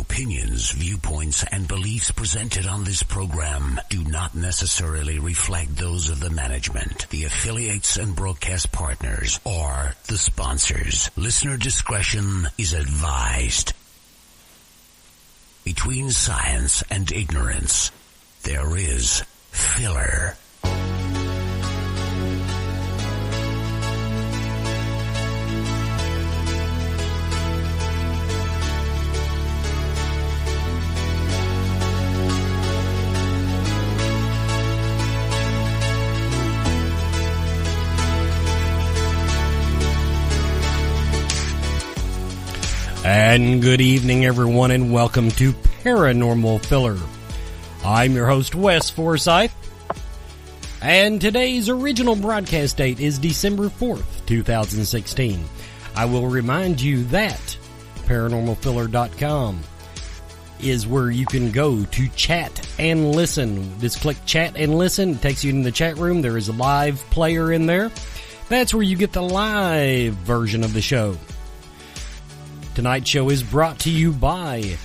opinions, viewpoints, and beliefs presented on this program do not necessarily reflect those of the management, the affiliates and broadcast partners, or the sponsors. Listener discretion is advised. Between science and ignorance, there is filler. And good evening, everyone, and welcome to Paranormal Filler. I'm your host, Wes Forsyth, and today's original broadcast date is December 4th, 2016. I will remind you that ParanormalFiller.com is where you can go to chat and listen. Just click chat and listen. It takes you into the chat room. There is a live player in there. That's where you get the live version of the show. Tonight's show is brought to you by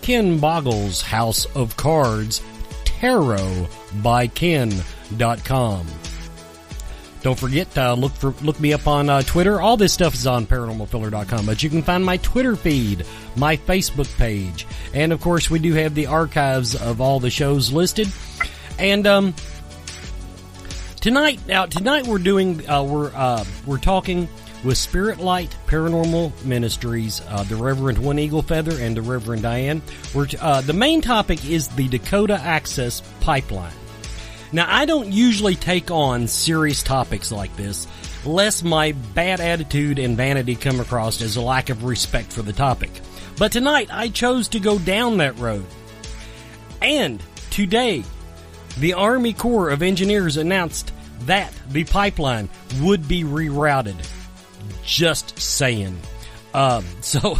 Ken Boggle's House of Cards, tarotbyken.com. Don't forget, look me up on Twitter. All this stuff is on ParanormalFiller.com, but you can find my Twitter feed, my Facebook page, and of course we do have the archives of all the shows listed. And tonight we're doing we're talking with SpiritLight Paranormal Ministries, the Reverend One Eagle Feather and the Reverend Diane. The main topic is the Dakota Access Pipeline. Now, I don't usually take on serious topics like this, lest my bad attitude and vanity come across as a lack of respect for the topic. But tonight, I chose to go down that road. And today, the Army Corps of Engineers announced that the pipeline would be rerouted. Just saying. So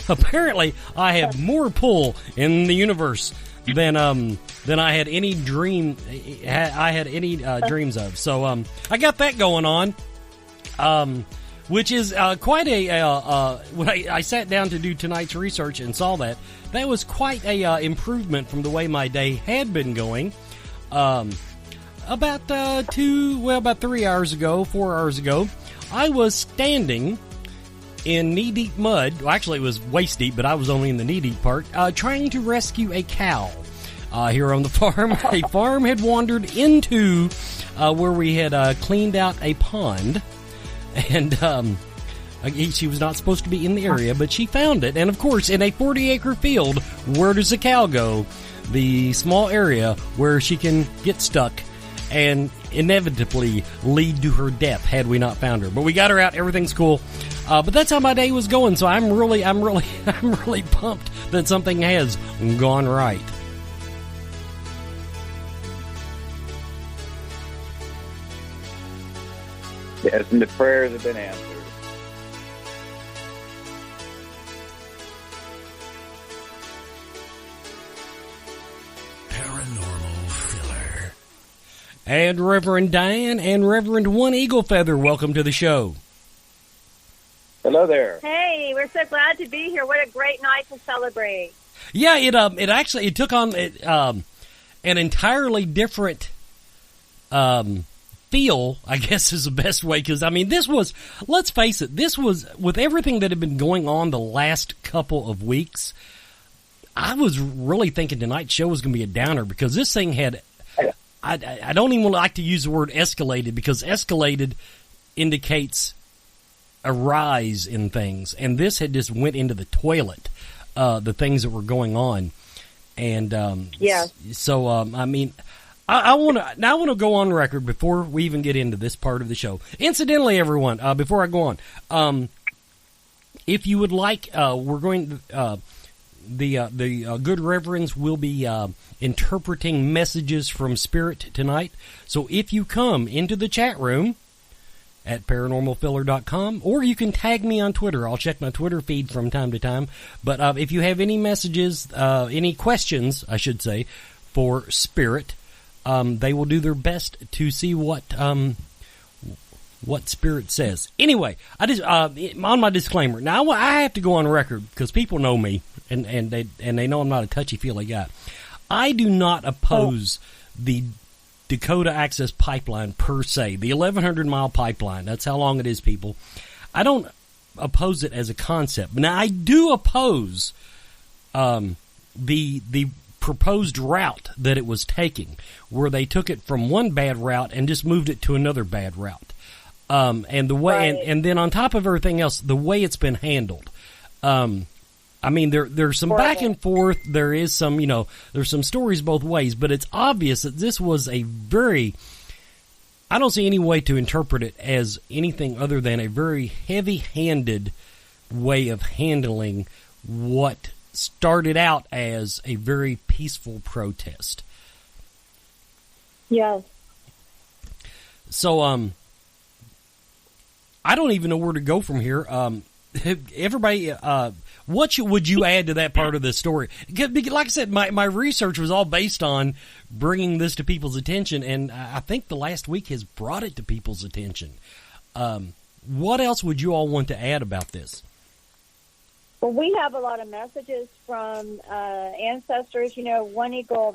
apparently I have more pull in the universe than I had any dreams of. So I got that going on, which is quite a when I sat down to do tonight's research and saw that was quite a improvement from the way my day had been going. About 4 hours ago, I was standing in knee-deep mud. Well, actually, it was waist-deep, but I was only in the knee-deep part, trying to rescue a cow here on the farm. A farm had wandered into where we had cleaned out a pond, and she was not supposed to be in the area, but she found it. And, of course, in a 40-acre field, where does a cow go? The small area where she can get stuck and inevitably lead to her death had we not found her. But we got her out. Everything's cool. But that's how my day was going. So I'm really pumped that something has gone right. Yes, and the prayers have been answered. And Reverend Diane and Reverend One Eagle Feather, welcome to the show. Hello there. Hey, we're so glad to be here. What a great night to celebrate. Yeah, it took on an entirely different feel, I guess is the best way, because, I mean, this was, let's face it, this was, with everything that had been going on the last couple of weeks, I was really thinking tonight's show was going to be a downer, because this thing had... I don't even like to use the word escalated, because escalated indicates a rise in things, and this had just went into the toilet, the things that were going on, and so I mean, I want to go on record before we even get into this part of the show. Incidentally, everyone, before I go on, if you would like, we're going the good reverends will be interpreting messages from Spirit tonight. So if you come into the chat room at ParanormalFiller.com, or you can tag me on Twitter. I'll check my Twitter feed from time to time. But if you have any messages, any questions, I should say, for Spirit, they will do their best to see what what Spirit says. Anyway, I just on my disclaimer. Now I have to go on record because people know me and they know I'm not a touchy-feely guy. I do not oppose the Dakota Access Pipeline per se, the 1,100-mile pipeline. That's how long it is, people. I don't oppose it as a concept. Now, I do oppose the proposed route that it was taking, where they took it from one bad route and just moved it to another bad route. And the way, and then on top of everything else, the way it's been handled. I mean, there's some back and forth. There is some, there's some stories both ways, but it's obvious that this was a very, I don't see any way to interpret it as anything other than a very heavy-handed way of handling what started out as a very peaceful protest. Yes. So, I don't even know where to go from here. Everybody, what would you add to that part of the story? Like I said, my research was all based on bringing this to people's attention, and I think the last week has brought it to people's attention. What else would you all want to add about this? Well, we have a lot of messages from ancestors. Reverend One Eagle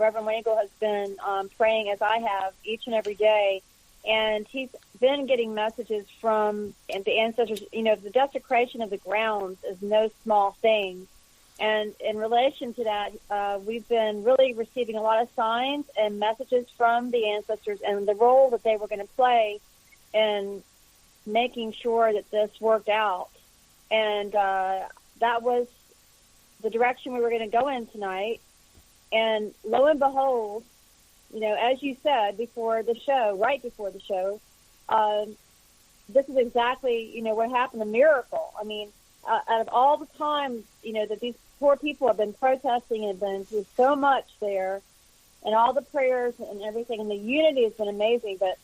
has been praying, as I have, each and every day. And he's been getting messages from the ancestors. The desecration of the grounds is no small thing. And in relation to that, we've been really receiving a lot of signs and messages from the ancestors and the role that they were going to play in making sure that this worked out. And that was the direction we were going to go in tonight. And lo and behold, as you said right before the show, this is exactly, what happened, a miracle. I mean, out of all the time, that these poor people have been protesting and been through so much there, and all the prayers and everything, and the unity has been amazing, but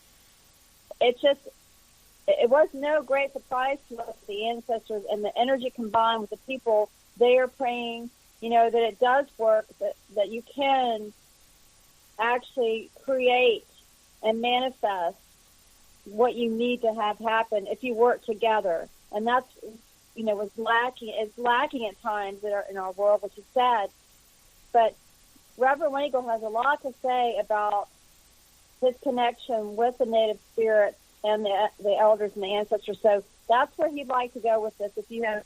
it was no great surprise to us, the ancestors, and the energy combined with the people. They are praying, that it does work, that you can actually create and manifest what you need to have happen if you work together. And that's, was lacking. It's lacking at times in our world, which is sad. But Reverend One Eagle has a lot to say about his connection with the native spirits and the elders and the ancestors. So that's where he'd like to go with this. If you have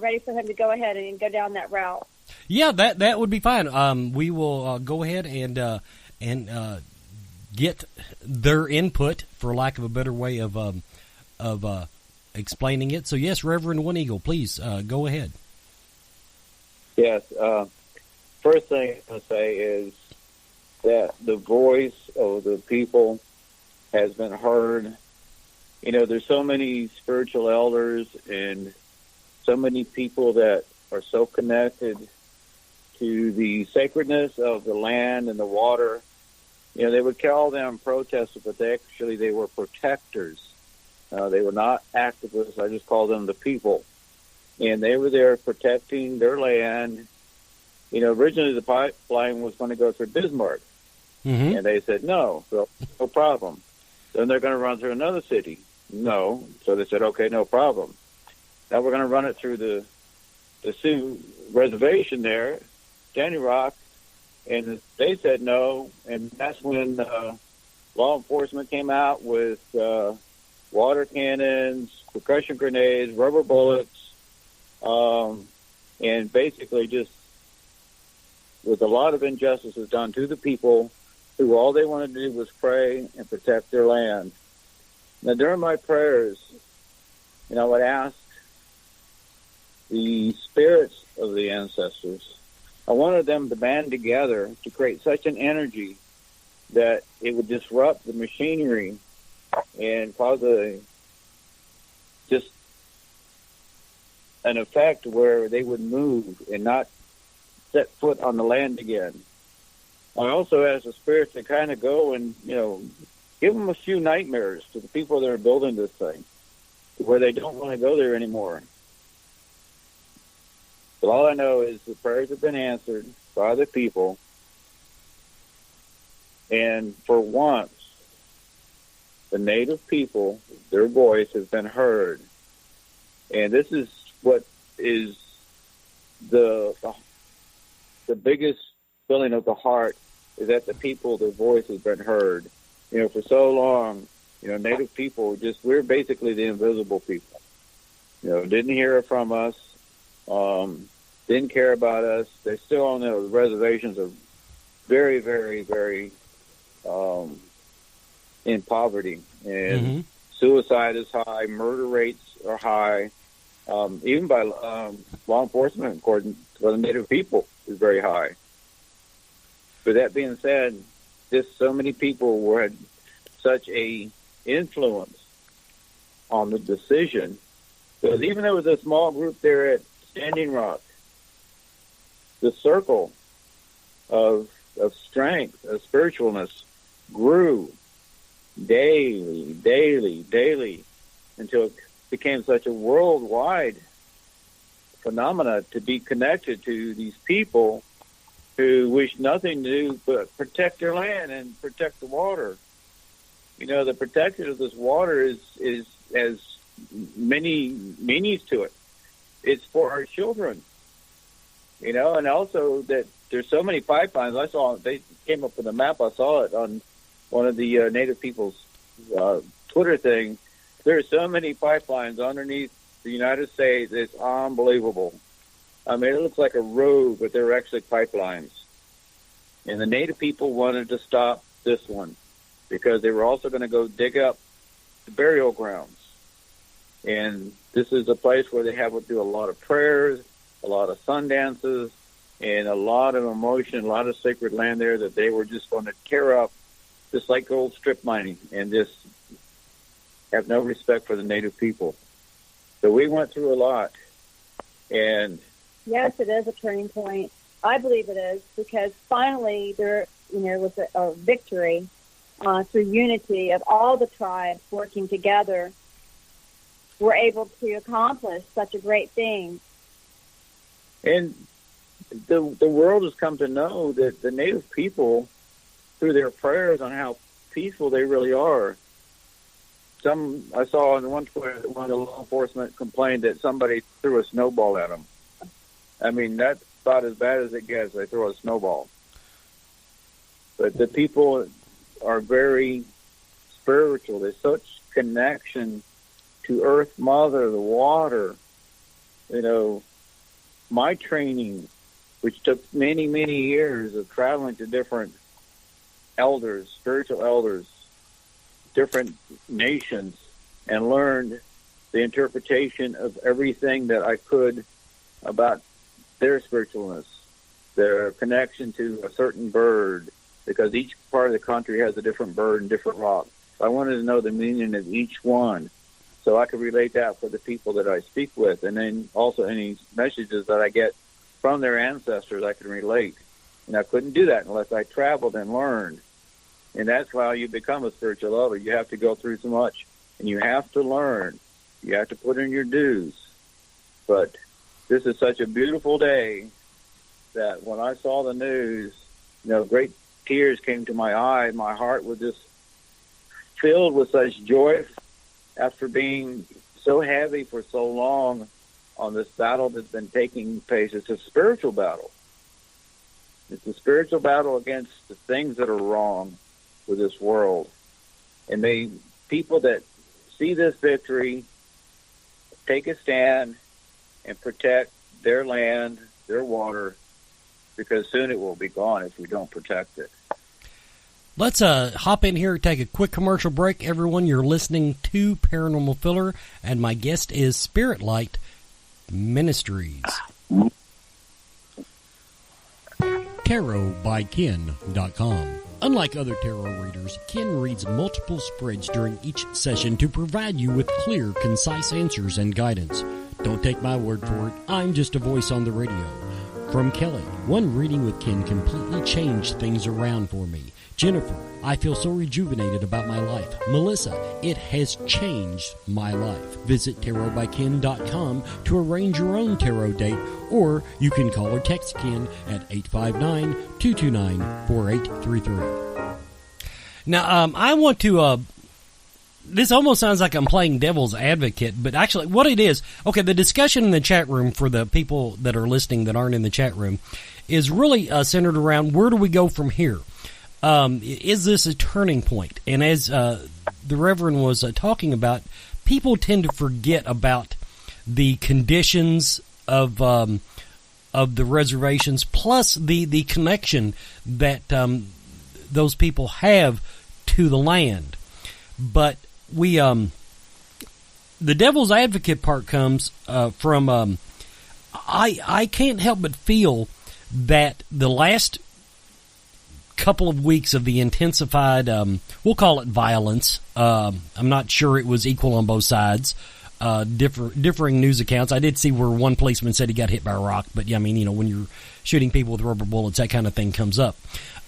ready for him to go ahead and go down that route. Yeah, that would be fine. We will go ahead and get their input, for lack of a better way of explaining it. So yes, Reverend One Eagle, please go ahead. Yes. First thing I'm going to say is that the voice of the people has been heard. There's so many spiritual elders and so many people that are so connected to the sacredness of the land and the water. They would call them protesters, but they were protectors. They were not activists. I just call them the people. And they were there protecting their land. Originally the pipeline was going to go through Bismarck. Mm-hmm. And they said, no problem. Then they're going to run through another city. No. So they said, okay, no problem. Now we're going to run it through the Sioux reservation there, Standing Rock, and they said no, and that's when law enforcement came out with water cannons, percussion grenades, rubber bullets, and basically just with a lot of injustices done to the people who all they wanted to do was pray and protect their land. Now, during my prayers, I would ask the spirits of the ancestors, I wanted them to band together to create such an energy that it would disrupt the machinery and cause an effect where they would move and not set foot on the land again. I also asked the spirits to kind of go and, give them a few nightmares to the people that are building this thing, where they don't want to go there anymore. But all I know is the prayers have been answered by the people. And for once, the Native people, their voice has been heard. And this is what is the biggest feeling of the heart, is that the people, their voice has been heard. For so long, Native people, we're basically the invisible people. Didn't hear from us, didn't care about us. They still on the reservations are very, very, very in poverty. And suicide is high, murder rates are high, even by law enforcement, according to the Native people, is very high. But that being said, just so many people had such a influence on the decision, because even though it was a small group there at Standing Rock, the circle of strength, of spiritualness, grew daily, until it became such a worldwide phenomena to be connected to these people who wish nothing to do but protect their land and protect the water. The protection of this water is has many meanings to it. It's for our children, and also that there's so many pipelines. I saw, they came up with a map. I saw it on one of the Native people's Twitter thing. There's so many pipelines underneath the United States. It's unbelievable. I mean, it looks like a road, but they're actually pipelines. And the Native people wanted to stop this one because they were also going to go dig up the burial grounds. And this is a place where they have to do a lot of prayers, a lot of sun dances, and a lot of emotion, a lot of sacred land there that they were just going to tear up, just like gold strip mining, and just have no respect for the Native people. So we went through a lot. And yes, it is a turning point. I believe it is, because finally there, was a victory through unity of all the tribes working together. We're able to accomplish such a great thing. And the world has come to know that the Native people, through their prayers on how peaceful they really are. I saw on one Twitter that one of the law enforcement complained that somebody threw a snowball at them. I mean, that's about as bad as it gets. They throw a snowball. But the people are very spiritual. There's such connection to Earth Mother, the water. My training, which took many, many years of traveling to different elders, spiritual elders, different nations, and learned the interpretation of everything that I could about their spiritualness, their connection to a certain bird, because each part of the country has a different bird and different rock. I wanted to know the meaning of each one so I could relate that for the people that I speak with, and then also any messages that I get from their ancestors I can relate. And I couldn't do that unless I traveled and learned. And that's how you become a spiritual elder. You have to go through so much, and you have to learn. You have to put in your dues. But this is such a beautiful day that when I saw the news, great tears came to my eye. My heart was just filled with such joy after being so heavy for so long on this battle that's been taking place. It's a spiritual battle. It's a spiritual battle against the things that are wrong with this world. And people that see this victory take a stand and protect their land, their water, because soon it will be gone if we don't protect it. Let's hop in here and take a quick commercial break. Everyone, you're listening to Paranormal Filler, and my guest is SpiritLight Ministries. TarotByKen.com. Unlike other tarot readers, Ken reads multiple spreads during each session to provide you with clear, concise answers and guidance. Don't take my word for it. I'm just a voice on the radio. From Kelly, one reading with Ken completely changed things around for me. Jennifer, I feel so rejuvenated about my life. Melissa, it has changed my life. Visit TarotByKen.com to arrange your own tarot date, or you can call or text Ken at 859-229-4833. Now, I want to this almost sounds like I'm playing devil's advocate, but actually what it is, okay, the discussion in the chat room for the people that are listening that aren't in the chat room is really centered around where do we go from here? Is this a turning point? And as the Reverend was talking about, people tend to forget about the conditions of the reservations, plus the connection that those people have to the land. But we, the devil's advocate part comes from I can't help but feel that the last couple of weeks of the intensified, we'll call it violence. I'm not sure it was equal on both sides. Differing news accounts. I did see where one policeman said he got hit by a rock, but yeah, I mean, you know, when you're shooting people with rubber bullets, that kind of thing comes up.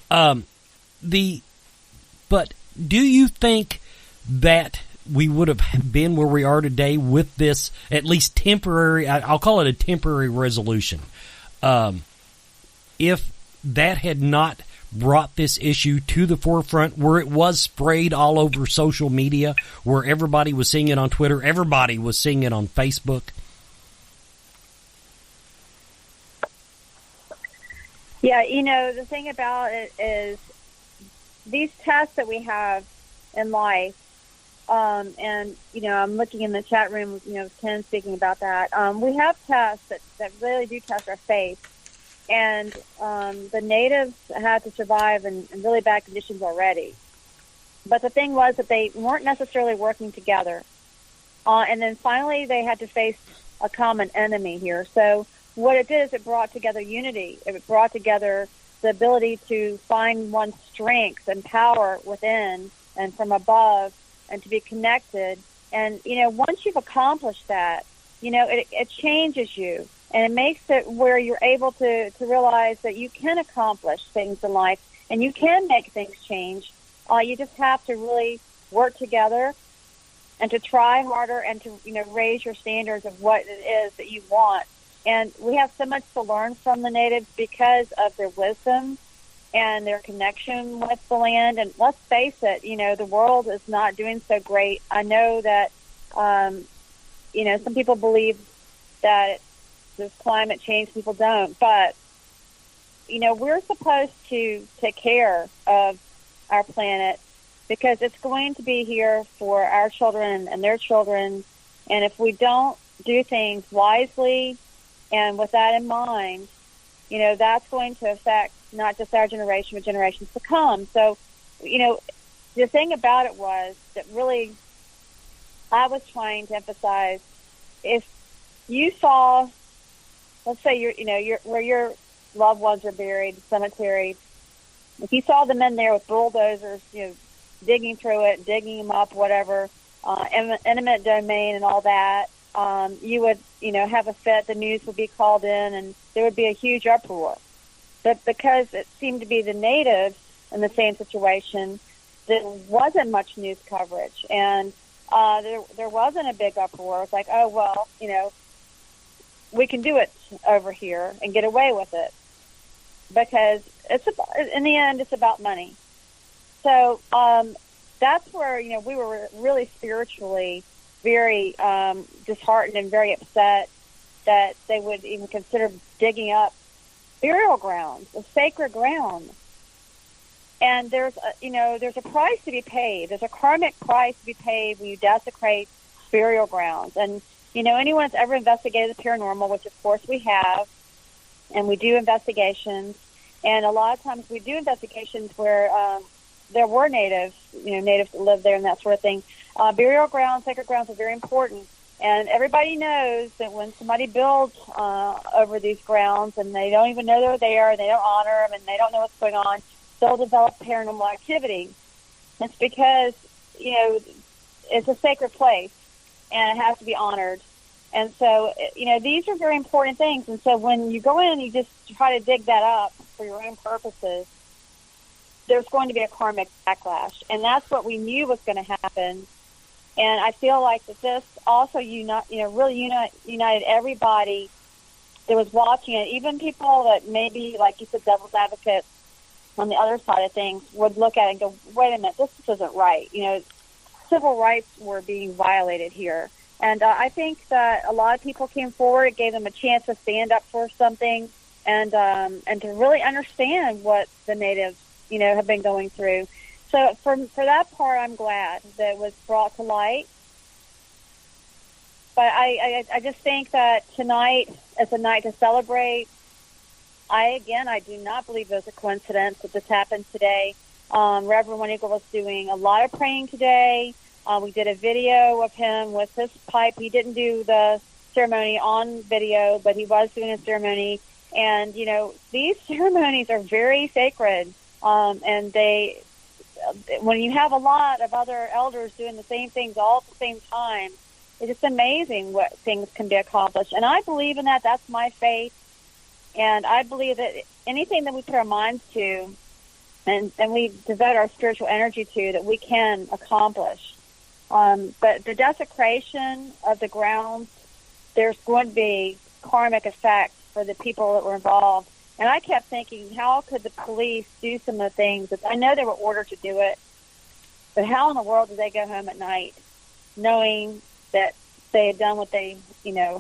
But do you think that we would have been where we are today with this at least temporary, I'll call it a temporary resolution, if that had not brought this issue to the forefront, where it was sprayed all over social media, where everybody was seeing it on Twitter, everybody was seeing it on Facebook? Yeah, you know, the thing about it is these tests that we have in life, and, you know, I'm looking in the chat room, you know, Ken speaking about that. We have tests that really do test our faith. And the natives had to survive in really bad conditions already. But the thing was that they weren't necessarily working together. And then finally they had to face a common enemy here. So what it did is it brought together unity. It brought together the ability to find one's strength and power within and from above and to be connected. And, you know, once you've accomplished that, you know, it changes you. And it makes it where you're able to realize that you can accomplish things in life and you can make things change. You just have to really work together and to try harder and to, you know, raise your standards of what it is that you want. And we have so much to learn from the natives because of their wisdom and their connection with the land. And let's face it, you know, the world is not doing so great. I know that, you know, some people believe that there's climate change, people don't. But, you know, we're supposed to take care of our planet because it's going to be here for our children and their children. And if we don't do things wisely and with that in mind, you know, that's going to affect not just our generation, but generations to come. So, you know, the thing about it was that really I was trying to emphasize, if you saw, let's say where your loved ones are buried, cemetery. If you saw them in there with bulldozers, you know, digging through it, digging them up, whatever, eminent domain and all that, you would, you know, have a fit. The news would be called in, and there would be a huge uproar. But because it seemed to be the natives in the same situation, there wasn't much news coverage, and there wasn't a big uproar. It's like, oh well, you know, we can do it over here and get away with it because in the end, it's about money. So that's where, you know, we were really spiritually very disheartened and very upset that they would even consider digging up burial grounds, a sacred ground. And there's a price to be paid. There's a karmic price to be paid when you desecrate burial grounds. And you know, anyone that's ever investigated the paranormal, which of course we have, and we do investigations, and a lot of times we do investigations where there were natives that lived there and that sort of thing. Burial grounds, sacred grounds are very important, and everybody knows that when somebody builds over these grounds and they don't even know they're there, and they don't honor them, and they don't know what's going on, they'll develop paranormal activity. It's because, you know, it's a sacred place, and it has to be honored. And so, you know, these are very important things. And so when you go in and you just try to dig that up for your own purposes, there's going to be a karmic backlash. And that's what we knew was going to happen. And I feel like that this also united everybody that was watching it. Even people that maybe, like you said, devil's advocates on the other side of things would look at it and go, wait a minute, this isn't right. You know, civil rights were being violated here. And I think that a lot of people came forward. It gave them a chance to stand up for something and to really understand what the natives, have been going through. So for that part, I'm glad that it was brought to light. But I just think that tonight is a night to celebrate. I do not believe it was a coincidence that this happened today. Reverend One Eagle was doing a lot of praying today. We did a video of him with his pipe. He didn't do the ceremony on video, but he was doing a ceremony. And, these ceremonies are very sacred. And when you have a lot of other elders doing the same things all at the same time, it's just amazing what things can be accomplished. And I believe in that. That's my faith. And I believe that anything that we put our minds to and we devote our spiritual energy to, that we can accomplish. But the desecration of the grounds, there's going to be karmic effects for the people that were involved. And I kept thinking, how could the police do some of the things that I know they were ordered to do it, but how in the world did they go home at night knowing that they had done what they,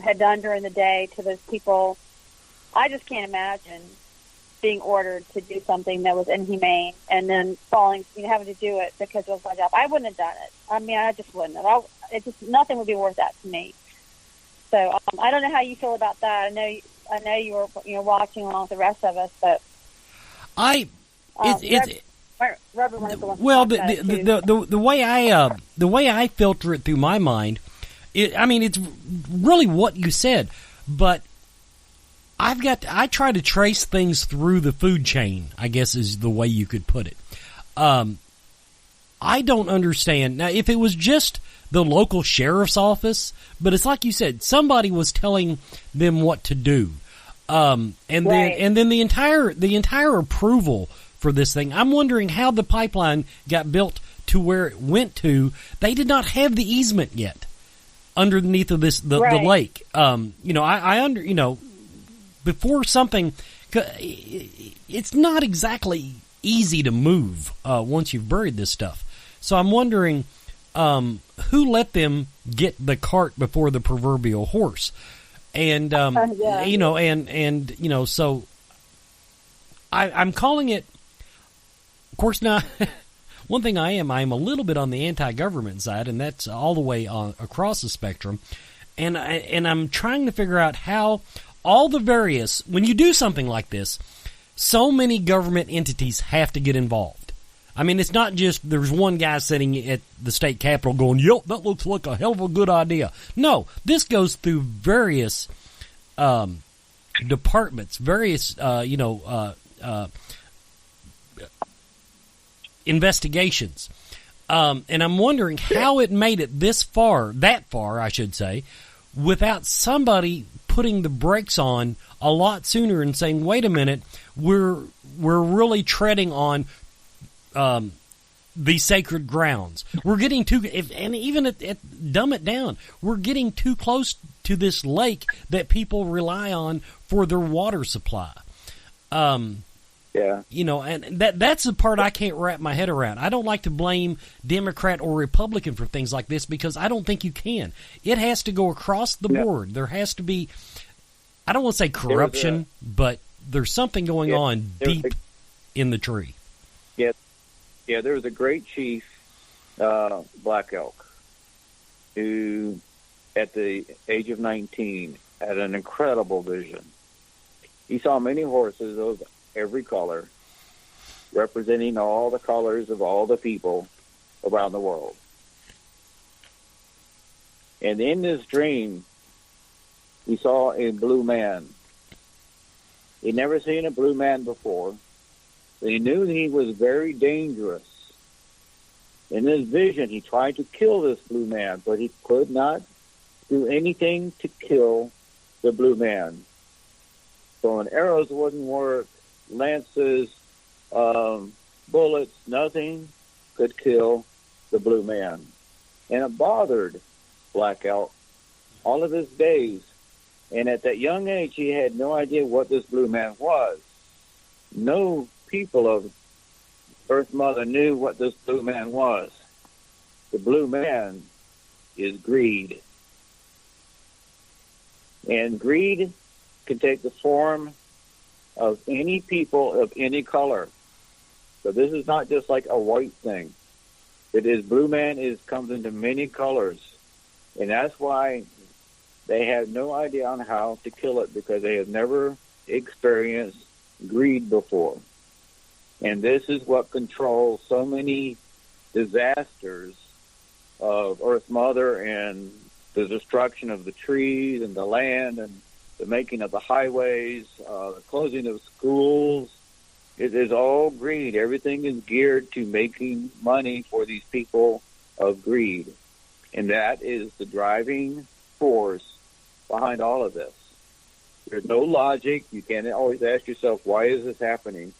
had done during the day to those people? I just can't imagine being ordered to do something that was inhumane and then having to do it because it was my job. I wouldn't have done it. I mean, I just wouldn't have. Nothing would be worth that to me. So I don't know how you feel about that. I know you were watching along with the rest of us, but the way I filter it through my mind, it's really what you said, but I try to trace things through the food chain, I guess is the way you could put it. I don't understand. Now, if it was just the local sheriff's office, but it's like you said, somebody was telling them what to do. Then the entire approval for this thing, I'm wondering how the pipeline got built to where it went to. They did not have the easement yet underneath of the lake. Before something, it's not exactly easy to move once you've buried this stuff. So I'm wondering who let them get the cart before the proverbial horse, and so I'm calling it. Of course, now one thing I'm a little bit on the anti-government side, and that's all the way across the spectrum, and I'm trying to figure out how. All the various, when you do something like this, so many government entities have to get involved. I mean, it's not just there's one guy sitting at the state capitol going, "Yep, that looks like a hell of a good idea." No, this goes through various departments, various investigations, and I'm wondering how it made it that far, I should say, without somebody putting the brakes on a lot sooner and saying, "Wait a minute, we're really treading on the sacred grounds. We're getting too, and even dumb it down, we're getting too close to this lake that people rely on for their water supply." And that's the part I can't wrap my head around. I don't like to blame Democrat or Republican for things like this because I don't think you can. It has to go across the board. There has to be, I don't want to say corruption, but there's something going on deep in the tree. Yeah, there was a great chief, Black Elk, who at the age of 19 had an incredible vision. He saw many horses of every color, representing all the colors of all the people around the world. And in this dream, he saw a blue man. He'd never seen a blue man before. So he knew he was very dangerous. In his vision, he tried to kill this blue man, but he could not do anything to kill the blue man. So when arrows wouldn't work, lances, bullets, nothing could kill the blue man. And it bothered Black Elk all of his days. And at that young age, he had no idea what this blue man was. No people of Earth Mother knew what this blue man was. the blue man is greed. And greed can take the form of any people of any color. So this is not just like a white thing. It is blue man comes into many colors. And that's why they have no idea on how to kill it, because they have never experienced greed before. And this is what controls so many disasters of Earth Mother and the destruction of the trees and the land and the making of the highways, the closing of schools. It is all greed. Everything is geared to making money for these people of greed. And that is the driving force behind all of this. There's no logic. You can't always ask yourself, why is this happening?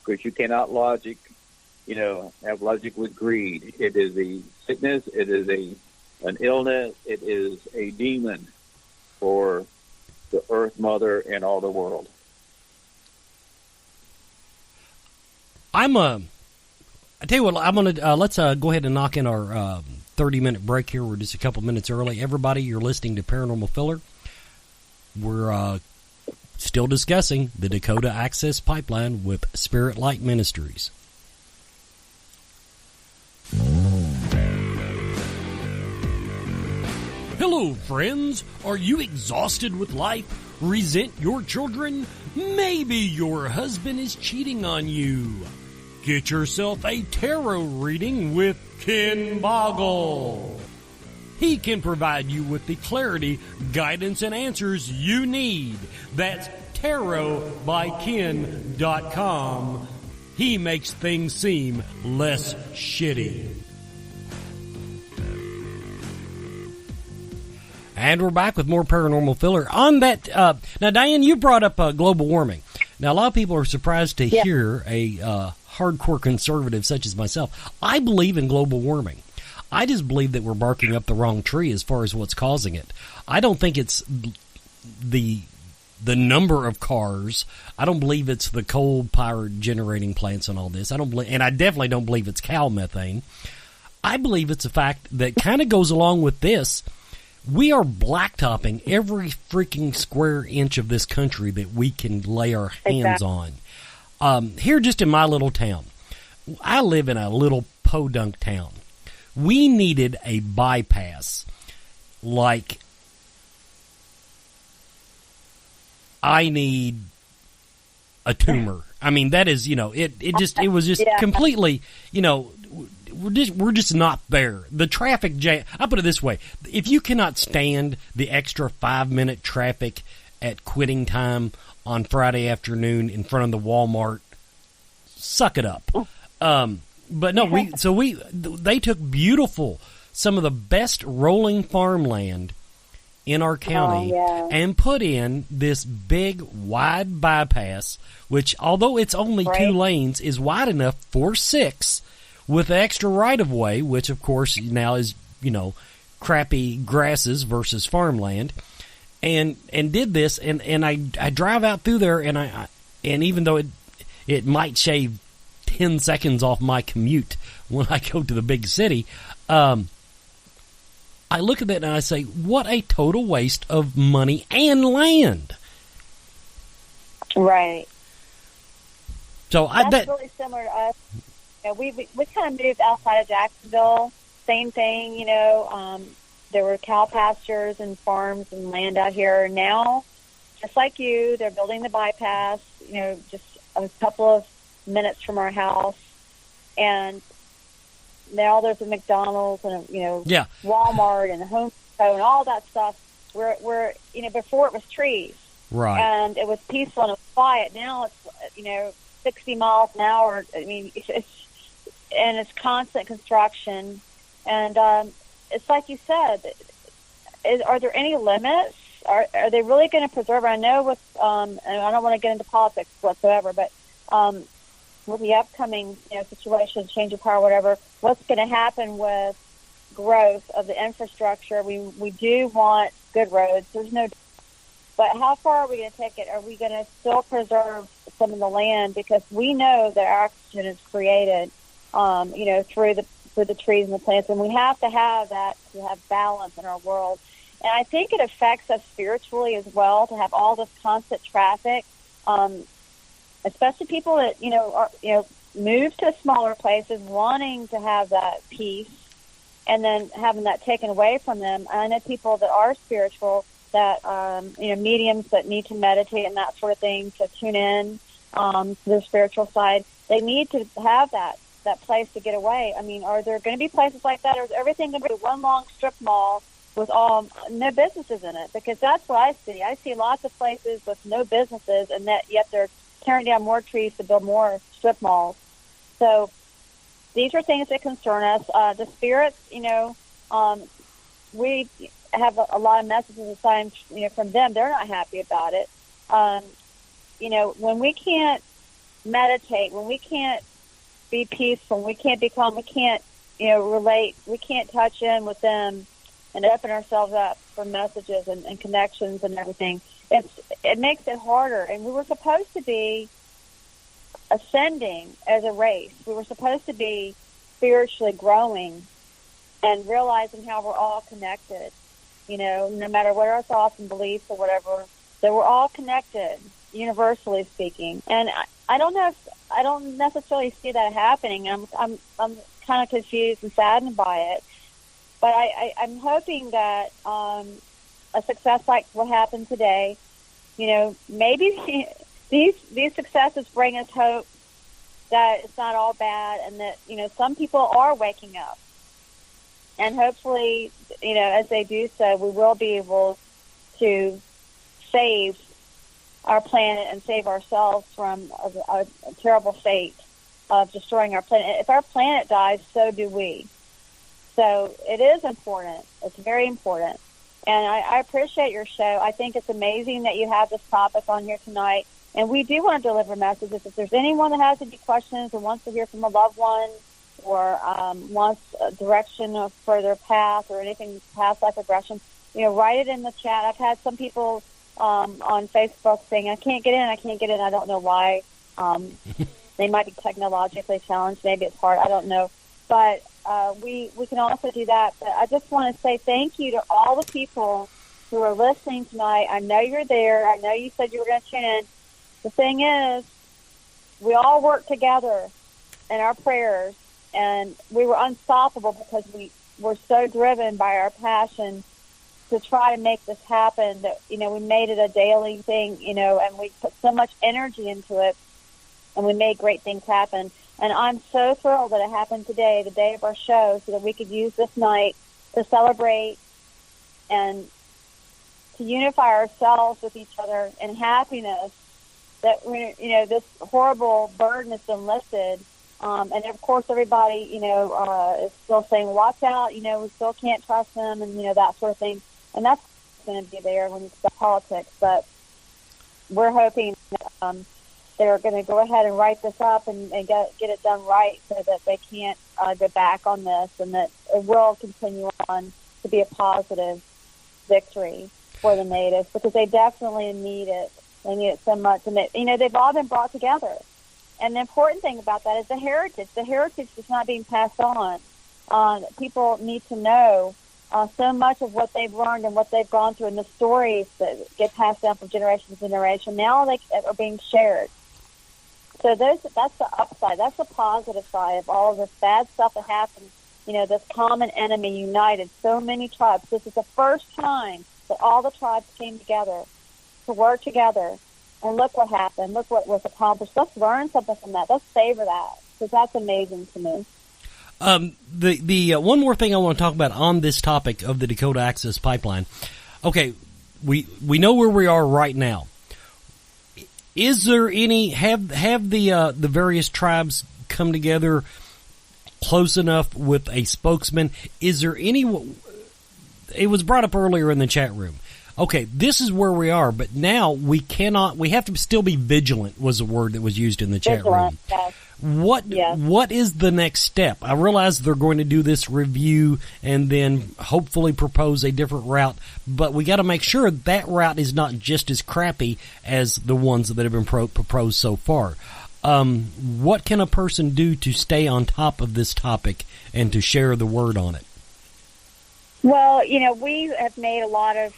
Because you cannot have logic with greed. It is a sickness. It is an illness. It is a demon for the Earth Mother and all the world. I tell you what, I'm gonna let's go ahead and knock in our 30-minute break here. We're just a couple minutes early. Everybody, you're listening to Paranormal Filler. We're still discussing the Dakota Access Pipeline with SpiritLight Ministries. Hello, friends. Are you exhausted with life? Resent your children? Maybe your husband is cheating on you. Get yourself a tarot reading with Ken Boggle. He can provide you with the clarity, guidance, and answers you need. That's tarotbyken.com. He makes things seem less shitty. And we're back with more Paranormal Filler. On that, now, Diane, you brought up global warming. Now, a lot of people are surprised to hear a hardcore conservative such as myself. I believe in global warming. I just believe that we're barking up the wrong tree as far as what's causing it. I don't think it's the number of cars. I don't believe it's the coal-powered generating plants and all this. I definitely don't believe it's cow methane. I believe it's a fact that kind of goes along with this. We are blacktopping every freaking square inch of this country that we can lay our hands on. Here just in my little town, I live in a little podunk town. We needed a bypass like I need a tumor. I mean, that is, it was just completely, we're just not there. The traffic jam, I put it this way, if you cannot stand the extra 5-minute traffic at quitting time on Friday afternoon in front of the Walmart, suck it up. But no, they took some of the best rolling farmland in our county and put in this big wide bypass, which although it's only 2 lanes is wide enough for 6 with extra right of way, which of course now is, crappy grasses versus farmland, and did this. And I drive out through there and even though it might shave 10 seconds off my commute when I go to the big city, I look at that and I say, what a total waste of money and land. Right. So that's really similar to us. We kind of moved outside of Jacksonville. Same thing, there were cow pastures and farms and land out here. Now, just like you, they're building the bypass, just a couple of minutes from our house, and now there's a McDonald's and Walmart and a Home Depot and all that stuff. We're before it was trees, right? And it was peaceful and it was quiet. Now it's 60 miles an hour. I mean, it's constant construction, and it's like you said. Are there any limits? Are they really going to preserve? I know with and I don't want to get into politics whatsoever, but with the upcoming situation, change of power, whatever, what's going to happen with growth of the infrastructure? We do want good roads. There's no, but how far are we going to take it? Are we going to still preserve some of the land, because we know that oxygen is created, through the with the trees and the plants, and we have to have that to have balance in our world. And I think it affects us spiritually as well to have all this constant traffic, especially people that move to smaller places, wanting to have that peace, and then having that taken away from them. And I know people that are spiritual, that mediums that need to meditate and that sort of thing to tune in to their spiritual side. They need to have that place to get away. I mean, are there going to be places like that, or is everything going to be one long strip mall with no businesses in it? Because that's what I see. I see lots of places with no businesses, and yet they're tearing down more trees to build more strip malls. So these are things that concern us. The spirits, we have a lot of messages and signs, from them. They're not happy about it. When we can't meditate, when we can't be peaceful, we can't be calm, we can't, relate, we can't touch in with them and open ourselves up for messages and connections and everything, it makes it harder. And we were supposed to be ascending as a race. We were supposed to be spiritually growing and realizing how we're all connected, no matter what our thoughts and beliefs or whatever, that we're all connected, universally speaking. And I don't necessarily see that happening. I'm kind of confused and saddened by it. But I'm hoping that a success like what happened today, maybe these successes bring us hope that it's not all bad, and that some people are waking up. And hopefully, as they do so, we will be able to save our planet and save ourselves from a terrible fate of destroying our planet. If our planet dies, so do we. So it is important. It's very important. And I appreciate your show. I think it's amazing that you have this topic on here tonight. And we do want to deliver messages. If there's anyone that has any questions or wants to hear from a loved one, or wants a direction for their path or anything past life regression, write it in the chat. I've had some people on Facebook saying, I can't get in. I don't know why. They might be technologically challenged. Maybe it's hard. I don't know. But we can also do that. But I just want to say thank you to all the people who are listening tonight. I know you're there. I know you said you were going to tune in. The thing is, we all work together in our prayers, and we were unstoppable because we were so driven by our passion to try to make this happen that, we made it a daily thing, and we put so much energy into it, and we made great things happen. And I'm so thrilled that it happened today, the day of our show, so that we could use this night to celebrate and to unify ourselves with each other in happiness, that, this horrible burden has been lifted. And of course, everybody, is still saying, watch out, we still can't trust them, and, that sort of thing. And that's going to be there when it's about politics. But we're hoping that they're going to go ahead and write this up and get it done right, so that they can't go back on this, and that it will continue on to be a positive victory for the natives, because they definitely need it. They need it so much. And, they've all been brought together. And the important thing about that is the heritage. The heritage is not being passed on. People need to know so much of what they've learned and what they've gone through, and the stories that get passed down from generation to generation. Now they are being shared. So that's the upside. That's the positive side of all of this bad stuff that happens. This common enemy united so many tribes. This is the first time that all the tribes came together to work together. And look what happened. Look what was accomplished. Let's learn something from that. Let's savor that, because that's amazing to me. The one more thing I want to talk about on this topic of the Dakota Access Pipeline. Okay, we know where we are right now. Is there any have the various tribes come together close enough with a spokesman? Is there any? It was brought up earlier in the chat room. Okay, this is where we are, but now we have to still be vigilant, was the word that was used in the chat room. Yes. What is the next step? I realize they're going to do this review and then hopefully propose a different route, but we got to make sure that route is not just as crappy as the ones that have been proposed so far. What can a person do to stay on top of this topic and to share the word on it? Well, we have made a lot of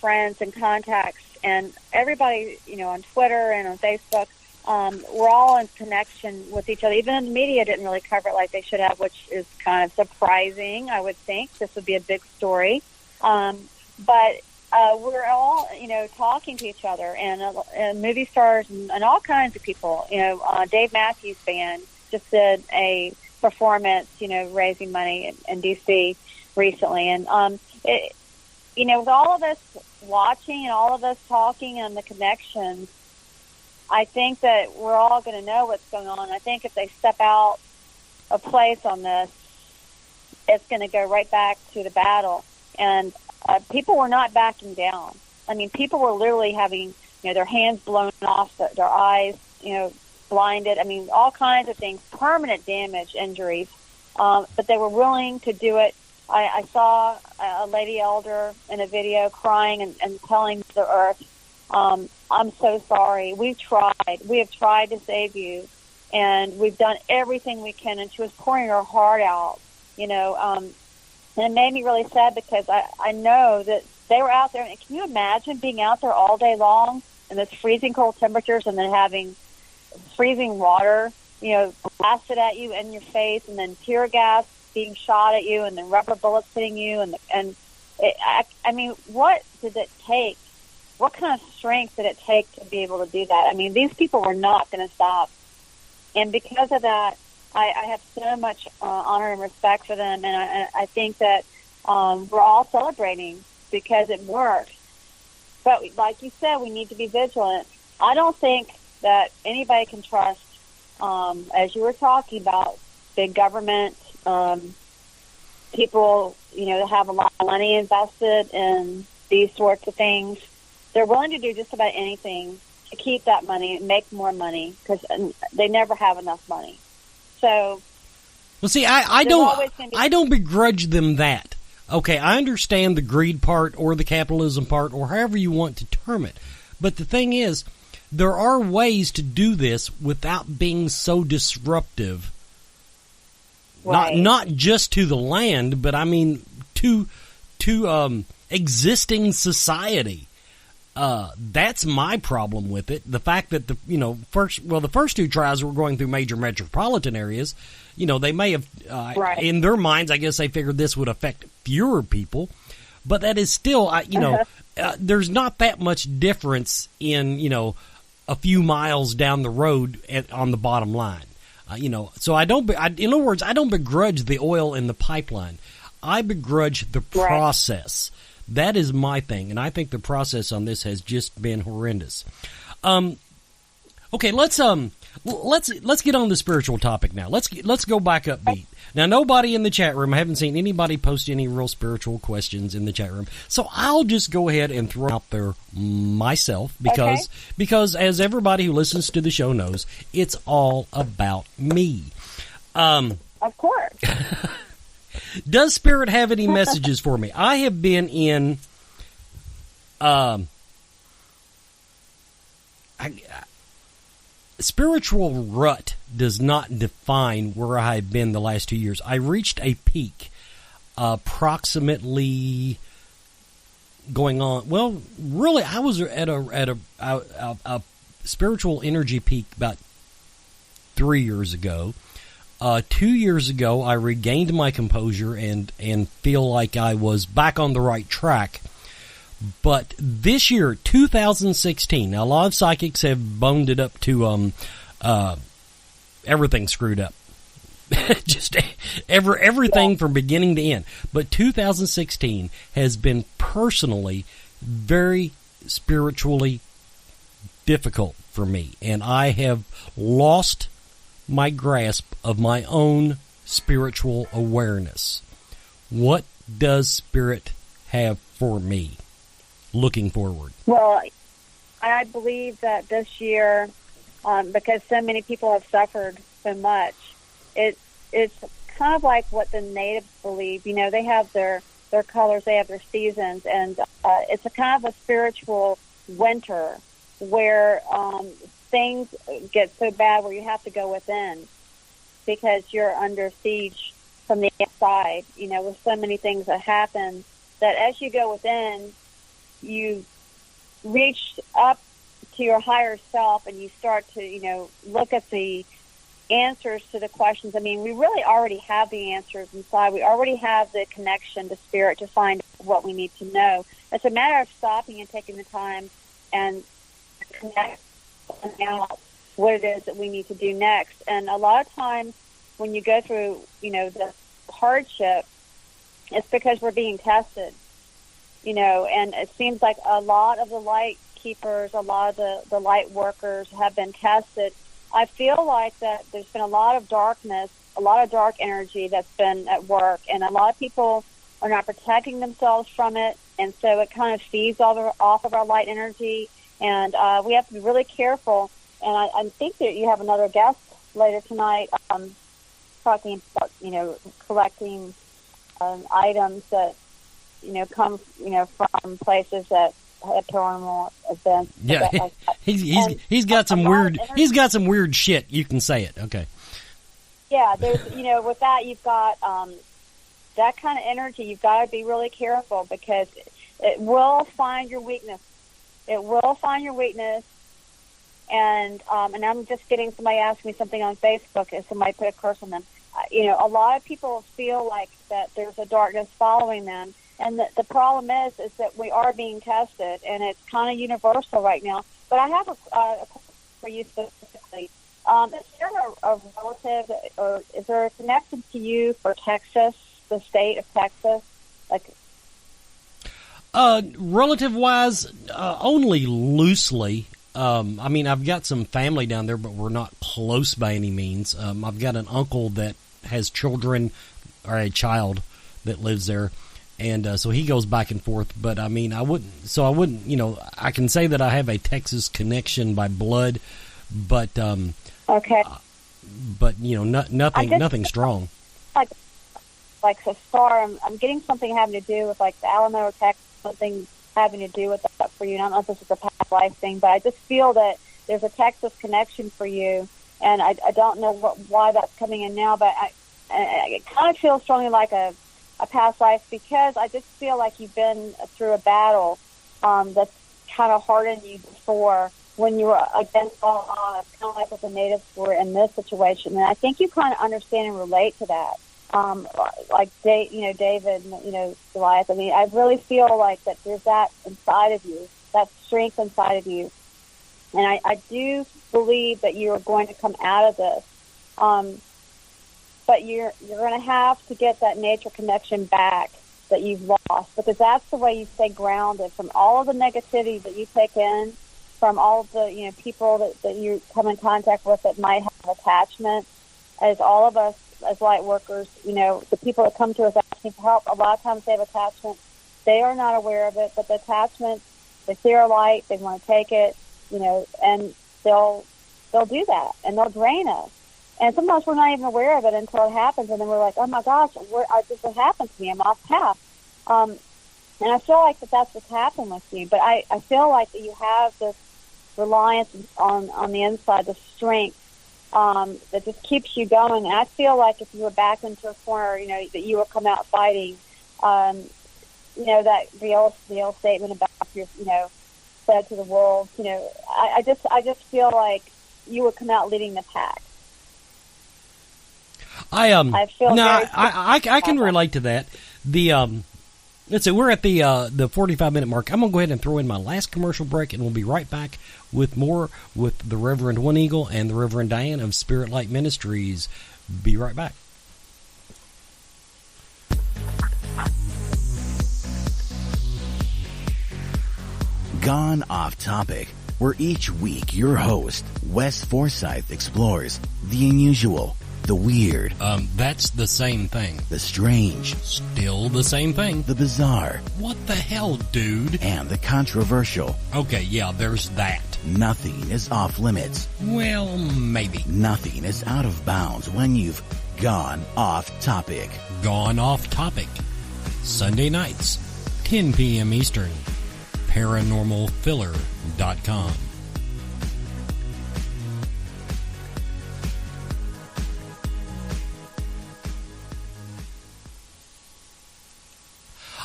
friends and contacts, and everybody, on Twitter and on Facebook, we're all in connection with each other. Even the media didn't really cover it like they should have, which is kind of surprising, I would think. This would be a big story. But we're all, talking to each other, and movie stars and all kinds of people. Dave Matthews Band just did a performance, raising money in D.C. recently. And, with all of us watching and all of us talking and the connections, I think that we're all going to know what's going on. I think if they step out of place on this, it's going to go right back to the battle. And people were not backing down. I mean, people were literally having, their hands blown off, their eyes, blinded. I mean, all kinds of things, permanent damage, injuries. But they were willing to do it. I saw a lady elder in a video crying and telling the earth, I'm so sorry. We have tried to save you, and we've done everything we can. And she was pouring her heart out, and it made me really sad because I know that they were out there. And can you imagine being out there all day long in those freezing cold temperatures and then having freezing water, blasted at you in your face, and then tear gas being shot at you, and then rubber bullets hitting you, I mean, what did it take? What kind of strength did it take to be able to do that? I mean, these people were not going to stop, and because of that, I have so much honor and respect for them, and I think that we're all celebrating because it worked. But like you said, we need to be vigilant. I don't think that anybody can trust, as you were talking about, big government. People, that have a lot of money invested in these sorts of things, they're willing to do just about anything to keep that money and make more money because they never have enough money. So, well, see, I don't begrudge them that. Okay, I understand the greed part or the capitalism part or however you want to term it. But the thing is, there are ways to do this without being so disruptive. Right. Not just to the land, but I mean to existing society. That's my problem with it. The fact that the first two trials were going through major metropolitan areas. They may have in their minds, I guess they figured this would affect fewer people, but that is still there's not that much difference in a few miles down the road on the bottom line. So I don't. In other words, I don't begrudge the oil in the pipeline. I begrudge the process. Right. That is my thing, and I think the process on this has just been horrendous. Okay, let's get on the spiritual topic now. Let's go back upbeat. Now, nobody in the chat room. I haven't seen anybody post any real spiritual questions in the chat room, so I'll just go ahead and throw out there myself because as everybody who listens to the show knows, it's all about me. Of course. Does Spirit have any messages for me? I have been in spiritual rut does not define where I've been the last 2 years. I reached a peak approximately going on. Well, really, I was at a spiritual energy peak about 3 years ago. 2 years ago, I regained my composure and feel like I was back on the right track. But this year, 2016, now a lot of psychics have boned it up to everything screwed up. Just everything from beginning to end. But 2016 has been personally very spiritually difficult for me. And I have lost my grasp of my own spiritual awareness. What does Spirit have for me looking forward? Well, I believe that this year, because so many people have suffered so much, it's kind of like what the natives believe. They have their colors, they have their seasons, and it's a kind of a spiritual winter where things get so bad where you have to go within because you're under siege from the outside, you know, with so many things that happen, that as you go within, you reach up to your higher self and you start to, you know, look at the answers to the questions. I mean, we really already have the answers inside. We already have the connection to spirit to find what we need to know. It's a matter of stopping and taking the time and connect out what it is that we need to do next. And a lot of times when you go through, you know, the hardship, it's because we're being tested, you know, and it seems like a lot of the light keepers, a lot of the light workers have been tested. I feel like that there's been a lot of darkness, a lot of dark energy that's been at work, and a lot of people are not protecting themselves from it, and so it kind of feeds off of our light energy, and we have to be really careful. And I think that you have another guest later tonight talking about, you know, collecting items that, you know, come, you know, from places that have paranormal events. Yeah, like he's got some weird shit. You can say it, okay? Yeah, there's, you know, with that you've got that kind of energy. You've got to be really careful because it will find your weakness. It will find your weakness. And I'm just getting somebody asked me something on Facebook, and somebody put a curse on them. You know, a lot of people feel like that there's a darkness following them. And the problem is that we are being tested, and it's kind of universal right now. But I have a question for you specifically. Is there a relative, or is there a connection to you for Texas, the state of Texas? Like, relative-wise, only loosely. I mean, I've got some family down there, but we're not close by any means. I've got an uncle that has children, or a child that lives there. And so he goes back and forth, but I mean, I wouldn't, you know, I can say that I have a Texas connection by blood, but okay, but you know, nothing strong. Like so far, I'm getting something having to do with like the Alamo or Texas, something having to do with that for you. And I don't know if this is a past life thing, but I just feel that there's a Texas connection for you, and I don't know why that's coming in now, but I kind of feel strongly like a past life, because I just feel like you've been through a battle that's kind of hardened you before when you were against all odds, kind of like what the natives were in this situation. And I think you kind of understand and relate to that. Like David, you know, Goliath. I mean, I really feel like that there's that inside of you, that strength inside of you. And I do believe that you are going to come out of this. But you're going to have to get that nature connection back that you've lost, because that's the way you stay grounded from all of the negativity that you take in, from all of the, you know, people that you come in contact with that might have attachment. As all of us as light workers, you know, the people that come to us asking for help, a lot of times they have attachment. They are not aware of it, but the attachment, they see our light, they want to take it, you know, and they'll do that, and they'll drain us. And sometimes we're not even aware of it until it happens, and then we're like, oh, my gosh, this has happened to me. I'm off path. And I feel like that's what's happened with you. But I feel like that you have this reliance on the inside, the strength that just keeps you going. And I feel like if you were backed into a corner, you know, that you would come out fighting. You know, that the old statement about your, you know, said to the wolves. You know, I just feel like you would come out leading the pack. I can relate to that. Let's see, we're at the 45-minute mark. I'm going to go ahead and throw in my last commercial break, and we'll be right back with more with the Reverend One Eagle and the Reverend Diane of SpiritLight Ministries. Be right back. Gone Off Topic, where each week your host, Wes Forsythe, explores the unusual, the weird. That's the same thing. The strange. Still the same thing. The bizarre. What the hell, dude? And the controversial. Okay, yeah, there's that. Nothing is off limits. Well, maybe. Nothing is out of bounds when you've gone off topic. Gone Off Topic. Sunday nights, 10 p.m. Eastern. ParanormalFiller.com.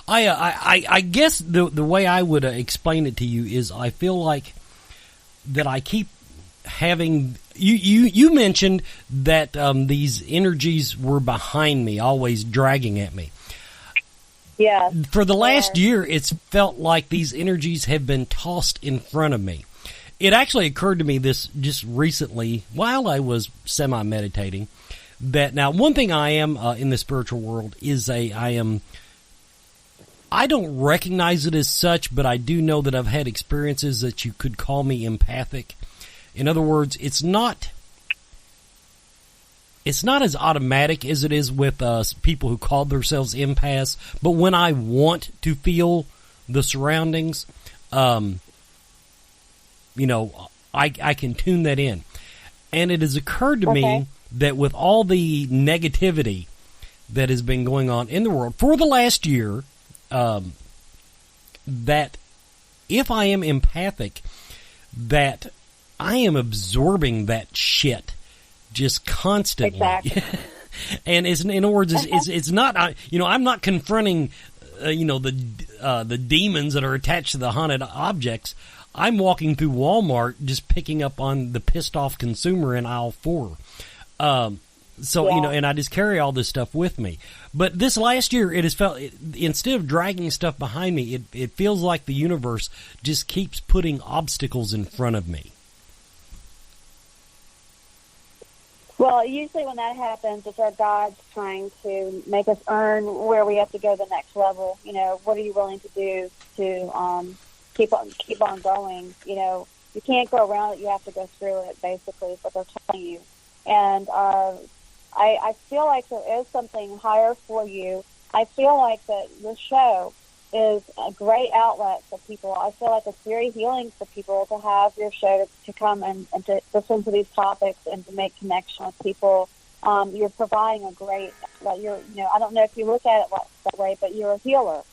I guess the way I would explain it to you is I feel like that I keep having you mentioned that these energies were behind me, always dragging at me. Yeah. For the last year, it's felt like these energies have been tossed in front of me. It actually occurred to me this just recently while I was semi-meditating that now one thing I am in the spiritual world is I don't recognize it as such, but I do know that I've had experiences that you could call me empathic. In other words, it's not as automatic as it is with people who call themselves empaths, but when I want to feel the surroundings, I can tune that in. And it has occurred to me that with all the negativity that has been going on in the world for the last year, that if I am empathic, that I am absorbing that shit just constantly. Exactly. And in other words, it's not, I'm not confronting, the demons that are attached to the haunted objects. I'm walking through Walmart just picking up on the pissed off consumer in aisle 4. And I just carry all this stuff with me. But this last year, it has felt, instead of dragging stuff behind me, it feels like the universe just keeps putting obstacles in front of me. Well, usually when that happens, it's our God's trying to make us earn where we have to go to the next level. What are you willing to do to keep on going? You can't go around it; you have to go through it. Basically, is what they're telling you. And I feel like there is something higher for you. I feel like that your show is a great outlet for people. I feel like it's very healing for people to have your show to come and to listen to these topics and to make connection with people. You're providing a great, I don't know if you look at it that way, but you're a healer,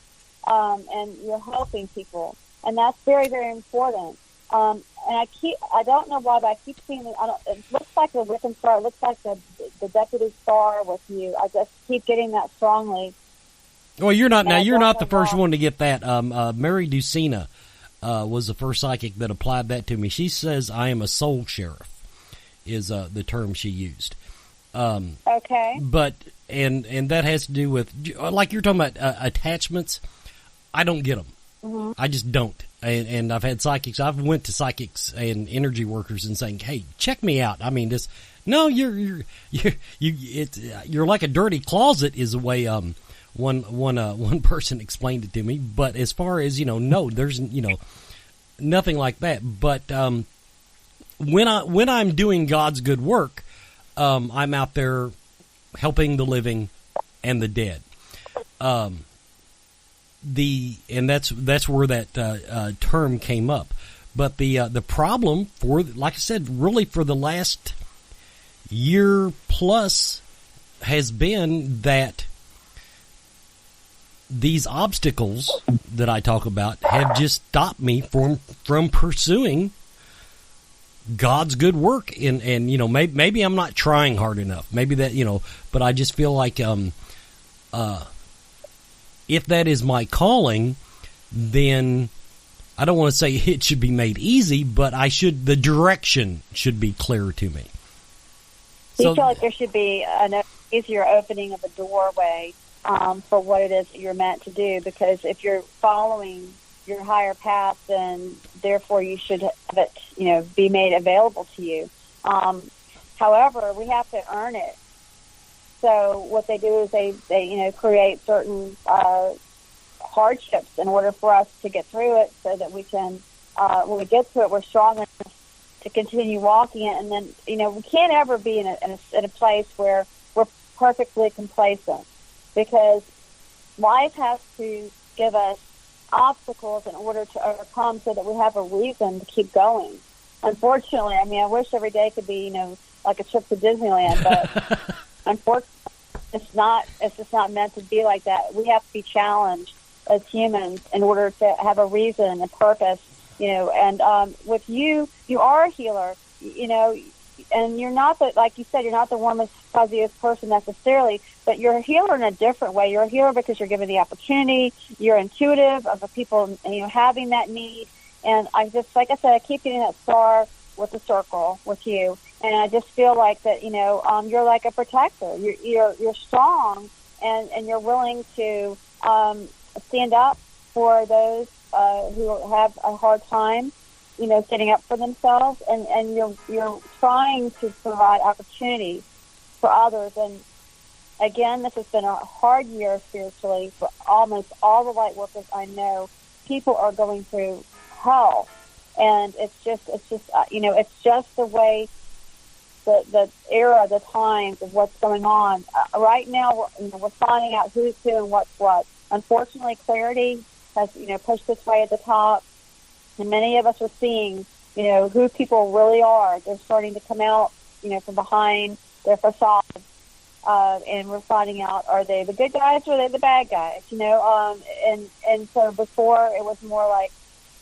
and you're helping people. And that's very, very important. And I don't know why, but I keep seeing it. It looks like the Wiccan star. It looks like the deputy star with you. I just keep getting that strongly. Well, you're not the first one to get that. Mary Ducina was the first psychic that applied that to me. She says I am a soul sheriff, is the term she used. Okay. But and that has to do with, like you're talking about attachments. I don't get them. Mm-hmm. I just don't. And I've had psychics. I've went to psychics and energy workers and saying, "Hey, check me out." I mean, you're like a dirty closet is the way one person explained it to me. But as far as no, there's nothing like that. But when I'm doing God's good work, I'm out there helping the living and the dead. And that's where that term came up. But the problem for, like I said, really for the last year plus has been that these obstacles that I talk about have just stopped me from pursuing God's good work. And maybe I'm not trying hard enough. Maybe that, but I just feel like if that is my calling, then I don't want to say it should be made easy, but the direction should be clear to me. So you feel like there should be an easier opening of a doorway for what it is that you're meant to do, because if you're following your higher path, then therefore you should have it, be made available to you. However, we have to earn it. So what they do is they create certain hardships in order for us to get through it, so that we can, when we get to it, we're strong enough to continue walking it. And then, we can't ever be in a place where we're perfectly complacent, because life has to give us obstacles in order to overcome, so that we have a reason to keep going. Unfortunately, I wish every day could be, like a trip to Disneyland, but unfortunately, it's just not meant to be like that. We have to be challenged as humans in order to have a reason and purpose, and with you are a healer. and you're not the, like you said, you're not the warmest, fuzziest person necessarily, but you're a healer in a different way. You're a healer because you're given the opportunity. You're intuitive of the people, having that need. And I just, like I said, I keep getting that star with the circle with you. And I just feel like that, you're like a protector. You're strong, and you're willing to stand up for those who have a hard time, standing up for themselves, and you're trying to provide opportunities for others. And again, this has been a hard year spiritually for almost all the light workers I know. People are going through hell, and it's just the way the era, the times of what's going on right now. We're finding out who's who and what's what. Unfortunately, clarity has pushed its way at the top. And many of us are seeing, who people really are. They're starting to come out, from behind their facade. And we're finding out, are they the good guys or are they the bad guys? And so before it was more like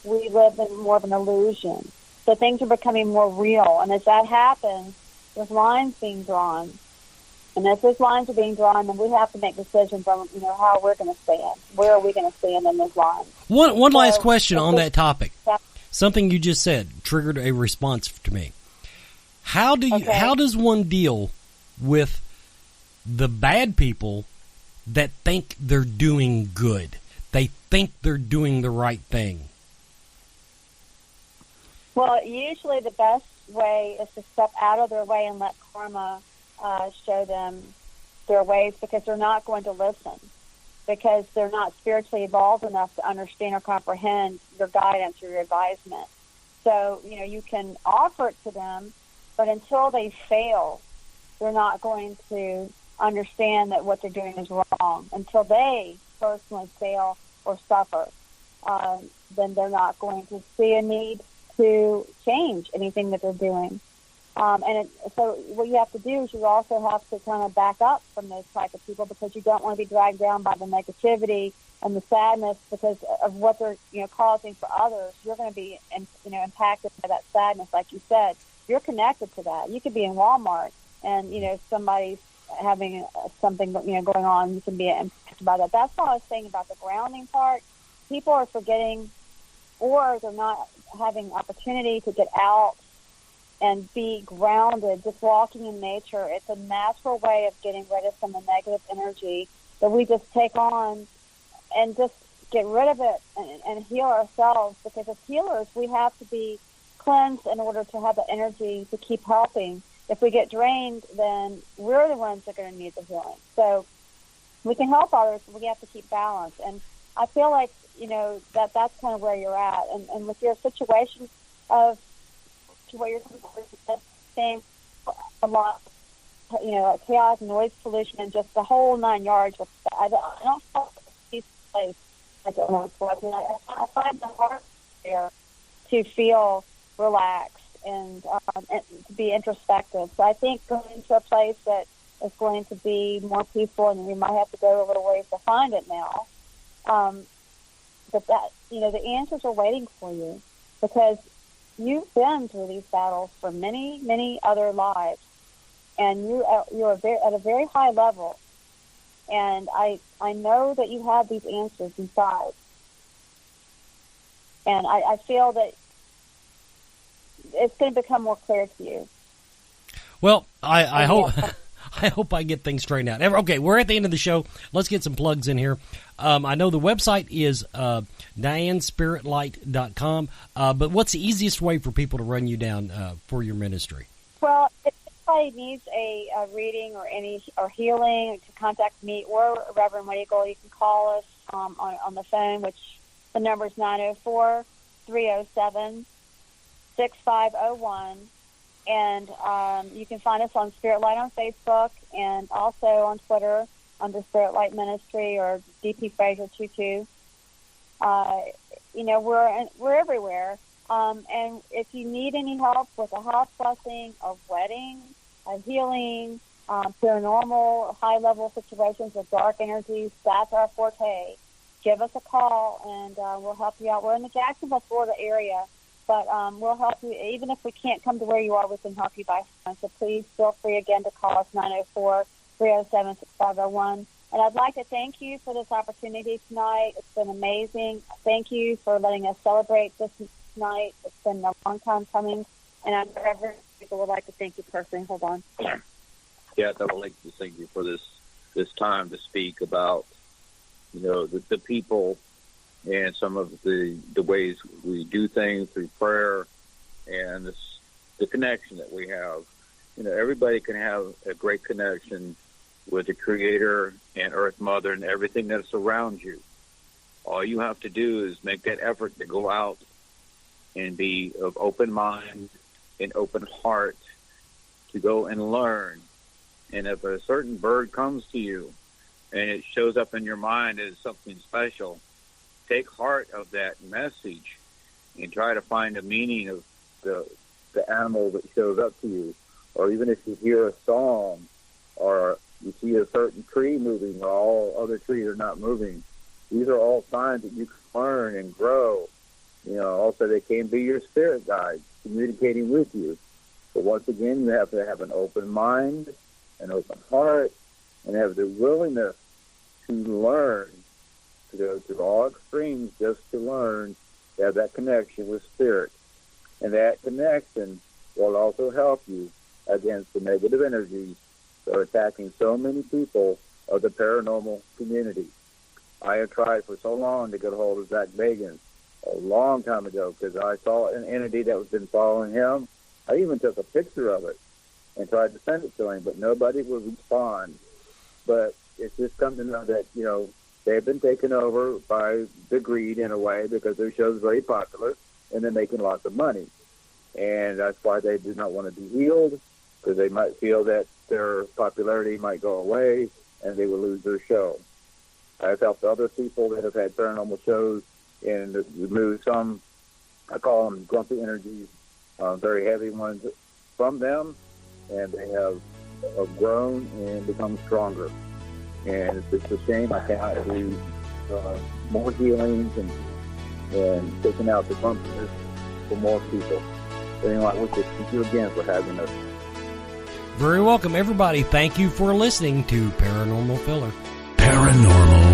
we lived in more of an illusion. So things are becoming more real. And as that happens, there's lines being drawn. And as those lines are being drawn, then we have to make decisions on, how we're going to stand. Where are we going to stand in those lines? One last question on that topic. Something you just said triggered a response to me. How does one deal with the bad people that think they're doing good? They think they're doing the right thing. Well, usually the best way is to step out of their way and let karma show them their ways, because they're not going to listen, because they're not spiritually evolved enough to understand or comprehend your guidance or your advisement. So, you can offer it to them, but until they fail, they're not going to understand that what they're doing is wrong. Until they personally fail or suffer, then they're not going to see a need to change anything that they're doing. So what you have to do is you also have to kind of back up from those type of people, because you don't want to be dragged down by the negativity and the sadness because of what they're causing for others. You're going to be impacted by that sadness, like you said. You're connected to that. You could be in Walmart and somebody's having something going on. You can be impacted by that. That's what I was saying about the grounding part. People are forgetting, or they're not having opportunity to get out and be grounded, just walking in nature. It's a natural way of getting rid of some of the negative energy that we just take on and just get rid of it and heal ourselves. Because as healers, we have to be cleansed in order to have the energy to keep helping. If we get drained, then we're the ones that are going to need the healing. So we can help others, but we have to keep balance. And I feel like, that's kind of where you're at. And with your situation of where you're saying a lot, chaos, noise pollution, and just the whole 9 yards. I don't feel like a peaceful place. I don't know what's what. I find the hard there to feel relaxed and to be introspective. So I think going to a place that is going to be more peaceful, and we might have to go a little ways to find it now. But that, the answers are waiting for you, because you've been through these battles for many, many other lives, and you're at a very high level. And I know that you have these answers inside, and I feel that it's going to become more clear to you. Well, I hope. I hope I get things straightened out. Okay, we're at the end of the show. Let's get some plugs in here. I know the website is DianeSpiritLight.com, but what's the easiest way for people to run you down for your ministry? Well, if anybody needs a reading or healing, to contact me or Reverend Boggle, you can call us on the phone, which the number is 904-307-6501. And you can find us on SpiritLight on Facebook, and also on Twitter under SpiritLight Ministry or DP Fraser 22. We're everywhere. And if you need any help with a house blessing, a wedding, a healing, paranormal, high-level situations with dark energies, that's our forte. Give us a call, and we'll help you out. We're in the Jacksonville, Florida area. But we'll help you. Even if we can't come to where you are, we can help you by phone. So please feel free again to call us 904-307-6501. And I'd like to thank you for this opportunity tonight. It's been amazing. Thank you for letting us celebrate this night. It's been a long time coming. And I'm forever people would like to thank you personally. Hold on. Yeah, I would like to thank you for this time to speak about, the people and some of the ways we do things through prayer and the connection that we have. Everybody can have a great connection with the Creator and Earth Mother and everything that surrounds you. All you have to do is make that effort to go out and be of open mind and open heart to go and learn. And if a certain bird comes to you and it shows up in your mind as something special, take heart of that message and try to find the meaning of the animal that shows up to you. Or even if you hear a song or you see a certain tree moving while all other trees are not moving, these are all signs that you can learn and grow. Also they can be your spirit guides communicating with you. But once again, you have to have an open mind, an open heart, and have the willingness to learn, to go through all extremes just to learn, to have that connection with Spirit. And that connection will also help you against the negative energies that are attacking so many people of the paranormal community. I have tried for so long to get a hold of Zach Bagans a long time ago because I saw an entity that was been following him. I even took a picture of it and tried to send it to him, but nobody would respond. But it's just come to know that, they've been taken over by the greed in a way because their show's very popular and they're making lots of money. And that's why they do not want to be healed, because they might feel that their popularity might go away and they will lose their show. I've helped other people that have had paranormal shows and removed some, I call them grumpy energies, very heavy ones from them, and they have grown and become stronger. And it's just a shame I cannot do more healings and taking out the grumpiness for more people. But anyway, I wish to thank you again for having us. Very welcome, everybody. Thank you for listening to Paranormal Filler. Paranormal